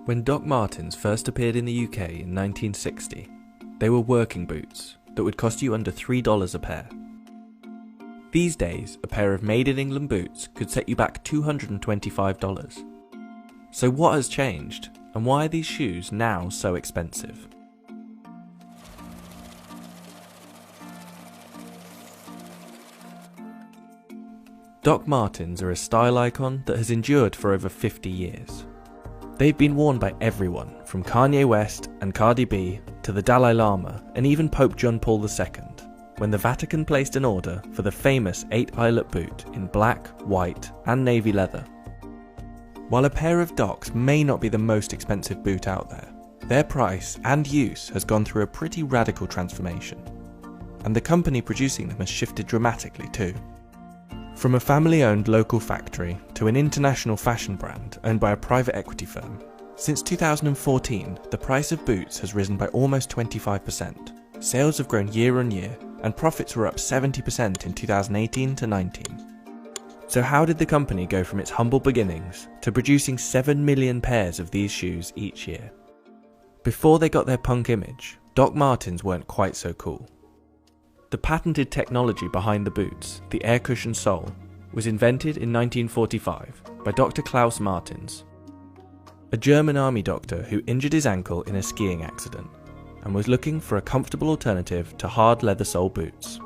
When Doc Martens first appeared in the UK in 1960, they were working boots that would cost you under $3 a pair. These days, a pair of made-in-England boots could set you back $225. So what has changed, and why are these shoes now so expensive? Doc Martens are a style icon that has endured for over 50 years. They've been worn by everyone, from Kanye West and Cardi B to the Dalai Lama and even Pope John Paul II, when the Vatican placed an order for the famous 8-eyelet boot in black, white and navy leather. While a pair of Docs may not be the most expensive boot out there, their price and use has gone through a pretty radical transformation, and the company producing them has shifted dramatically too. From a family-owned local factory to an international fashion brand owned by a private equity firm, since 2014 the price of boots has risen by almost 25%, sales have grown year on year, and profits were up 70% in 2018 to 19. So how did the company go from its humble beginnings to producing 7 million pairs of these shoes each year? Before they got their punk image, Doc Martens weren't quite so cool. The patented technology behind the boots, the air cushion sole, was invented in 1945 by Dr. Klaus Martens, a German army doctor who injured his ankle in a skiing accident and was looking for a comfortable alternative to hard leather sole boots.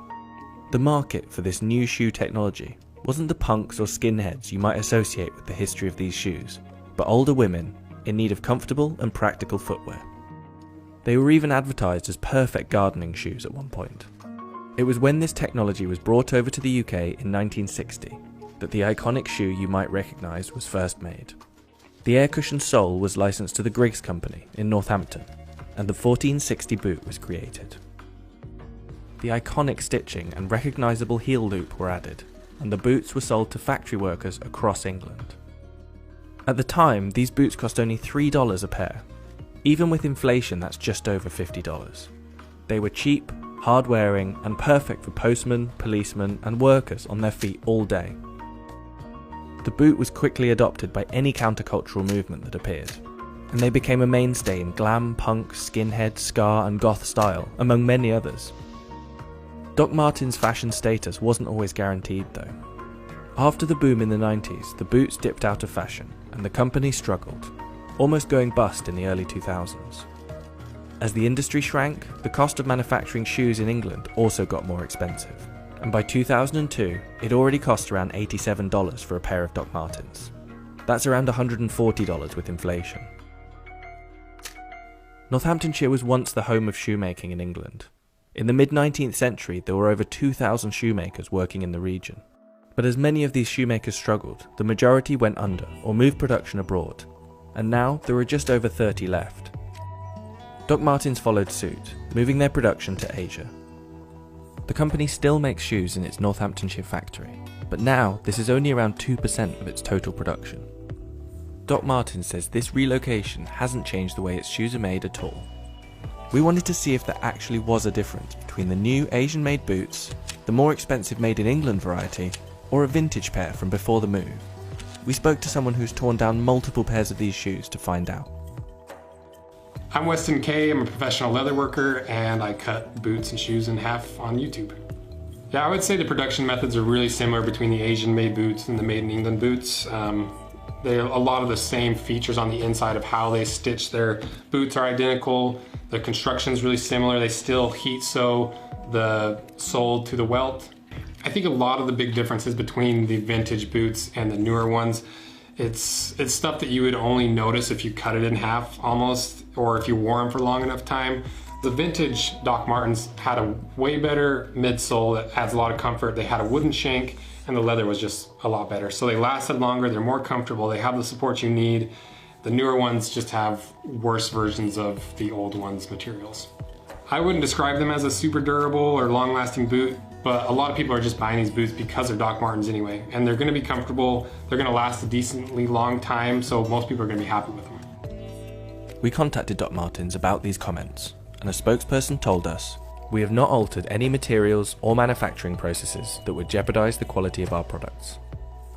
The market for this new shoe technology wasn't the punks or skinheads you might associate with the history of these shoes, but older women in need of comfortable and practical footwear. They were even advertised as perfect gardening shoes at one point. It was when this technology was brought over to the UK in 1960 that the iconic shoe you might recognise was first made. The air cushion sole was licensed to the Griggs Company in Northampton, and the 1460 boot was created. The iconic stitching and recognisable heel loop were added, and the boots were sold to factory workers across England. At the time, these boots cost only $3 a pair. Even with inflation, that's just over $50. They were cheap, hard-wearing and perfect for postmen, policemen and workers on their feet all day. The boot was quickly adopted by any countercultural movement that appeared, and they became a mainstay in glam, punk, skinhead, ska and goth style, among many others. Doc Martens' fashion status wasn't always guaranteed though. After the boom in the 90s, the boots dipped out of fashion and the company struggled, almost going bust in the early 2000s. As the industry shrank, the cost of manufacturing shoes in England also got more expensive, and by 2002 it already cost around $87 for a pair of Doc Martens. That's around $140 with inflation. Northamptonshire was once the home of shoemaking in England. In the mid-19th century there were over 2,000 shoemakers working in the region, but as many of these shoemakers struggled, the majority went under or moved production abroad, and now there are just over 30 left. Doc Martens followed suit, moving their production to Asia. The company still makes shoes in its Northamptonshire factory, but now this is only around 2% of its total production. Doc Martens says this relocation hasn't changed the way its shoes are made at all. We wanted to see if there actually was a difference between the new Asian-made boots, the more expensive made-in-England variety, or a vintage pair from before the move. We spoke to someone who's torn down multiple pairs of these shoes to find out. I'm Weston Kay, I'm a professional leather worker and I cut boots and shoes in half on YouTube. Yeah, I would say the production methods are really similar between the Asian-made boots and the made-in-England boots. They have a lot of the same features on the inside of how they stitch their boots are identical. The construction is really similar. They still heat sew the sole to the welt. I think a lot of the big differences between the vintage boots and the newer ones, it's stuff that you would only notice if you cut it in half almost, or if you wore them for long enough time. The vintage Doc Martens had a way better midsole that adds a lot of comfort. They had a wooden shank and the leather was just a lot better. So they lasted longer, they're more comfortable, they have the support you need. The newer ones just have worse versions of the old ones' materials. I wouldn't describe them as a super durable or long-lasting boot, but a lot of people are just buying these boots because they're Doc Martens anyway, and they're gonna be comfortable, they're gonna last a decently long time, so most people are gonna be happy with them. We contacted Doc Martens about these comments, and a spokesperson told us, "We have not altered any materials or manufacturing processes that would jeopardize the quality of our products.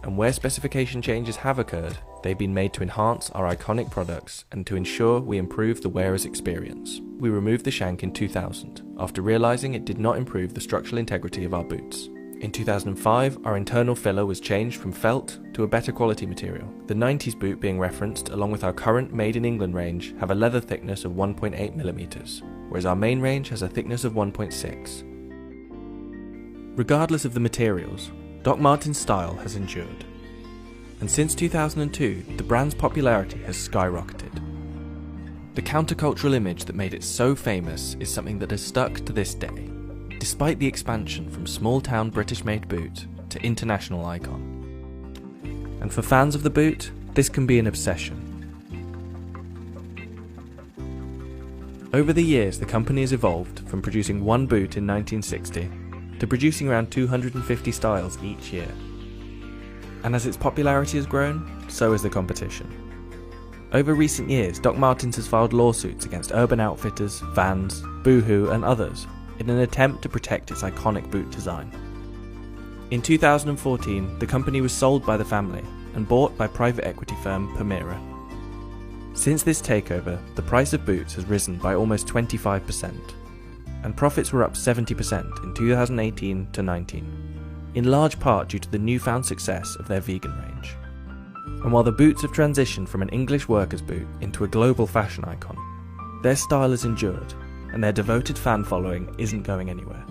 and where specification changes have occurred, they've been made to enhance our iconic products and to ensure we improve the wearer's experience. We removed the shank in 2000, after realising it did not improve the structural integrity of our boots. In 2005, our internal filler was changed from felt to a better quality material. The 90s boot being referenced, along with our current Made in England range, have a leather thickness of 1.8mm, whereas our main range has a thickness of 1.6. Regardless of the materials, Doc Martens' style has endured. And since 2002, the brand's popularity has skyrocketed. The countercultural image that made it so famous is something that has stuck to this day, despite the expansion from small-town British-made boot to international icon. And for fans of the boot, this can be an obsession. Over the years, the company has evolved from producing one boot in 1960 to producing around 250 styles each year. And as its popularity has grown, so has the competition. Over recent years, Doc Martens has filed lawsuits against Urban Outfitters, Vans, Boohoo and others in an attempt to protect its iconic boot design. In 2014, the company was sold by the family and bought by private equity firm Permira. Since this takeover, the price of boots has risen by almost 25%, and profits were up 70% in 2018 to 19, in large part due to the newfound success of their vegan range. And while the boots have transitioned from an English worker's boot into a global fashion icon, their style has endured, and their devoted fan following isn't going anywhere.